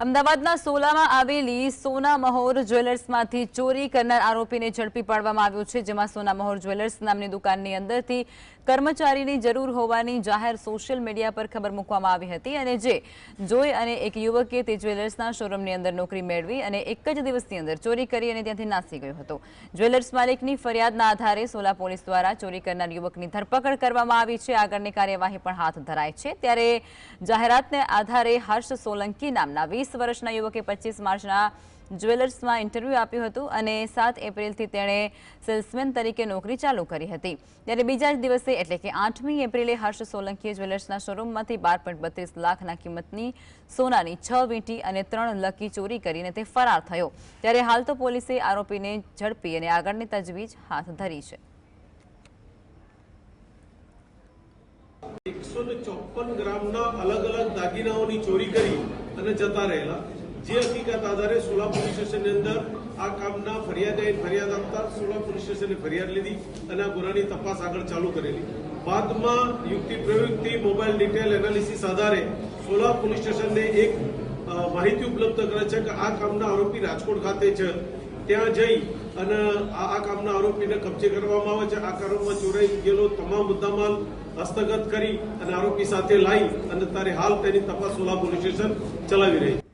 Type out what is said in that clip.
અમદાવાદના સોલામાં આવેલી સોના મહોર જ્વેલર્સમાંથી ચોરી કરનાર આરોપીને ઝડપી પાડવામાં આવ્યો છે, જેમાં સોના મહોર જ્વેલર્સ નામની દુકાનની અંદરથી કર્મચારીની જરૂર હોવાની જાહેર સોશિયલ મીડિયા પર ખબર મૂકવામાં આવી હતી અને જે જોઈ અને એક યુવકે તે જ્વેલર્સના શોરૂમની અંદર નોકરી મેળવી અને એક જ દિવસની અંદર ચોરી કરી અને ત્યાંથી નાસી ગયો હતો। જ્વેલર્સ માલિકની ફરિયાદના આધારે સોલા પોલીસ દ્વારા ચોરી કરનાર યુવકની ધરપકડ કરવામાં આવી છે। આગળની કાર્યવાહી પણ હાથ ધરાઈ છે। ત્યારે જાહેરાતને આધારે હર્ષ સોલંકી નામના 20 વર્ષના યુવકે 25 માર્ચના જ્વેલર્સમાં ઇન્ટરવ્યુ આપ્યું હતું અને 7 એપ્રિલથી તેણે સેલ્સમેન તરીકે નોકરી ચાલુ કરી હતી। ત્યારે બીજા જ દિવસે એટલે કે 8મી એપ્રિલે હર્ષ સોલંકીએ જ્વેલર્સના શોરૂમમાંથી 12.32 લાખના કિંમતની સોનાની 6 વીંટી અને 3 લકી ચોરી કરીને તે ફરાર થયો। ત્યારે હાલ તો પોલીસે આરોપીને ઝડપી અને આગળની તજવીજ હાથ ધરી છે। 154 ગ્રામના અલગ અલગ દાગીનાઓની ચોરી કરી અને જતા રહેલા જે હકીકત આધારે સોલા પોલીસ સ્ટેશનની અંદર આ કામના ફરિયાદ આપતા સોલા પોલીસ સ્ટેશને ફરિયાદ લીધી અને આ ગુનાની તપાસ આગળ ચાલુ કરેલી। બાદમાં યુક્તિ પ્રયુક્તિ મોબાઈલ ડિટેલ એનાલિસિસ આધારે સોલા પોલીસ સ્ટેશનને એક માહિતી ઉપલબ્ધ કરે છે કે આ કામના આરોપી રાજકોટ ખાતે છે। ત્યાં જઈ અને આ કામના આરોપીને કબજે કરવામાં આવે છે। આ કામમાં ચોરાઈ ગયેલો તમામ મુદ્દામાલ હસ્તગત કરી અને આરોપી સાથે લાવી અને તારે હાલ તેની તપાસ સોલા પોલીસ સ્ટેશન ચલાવી રહી છે।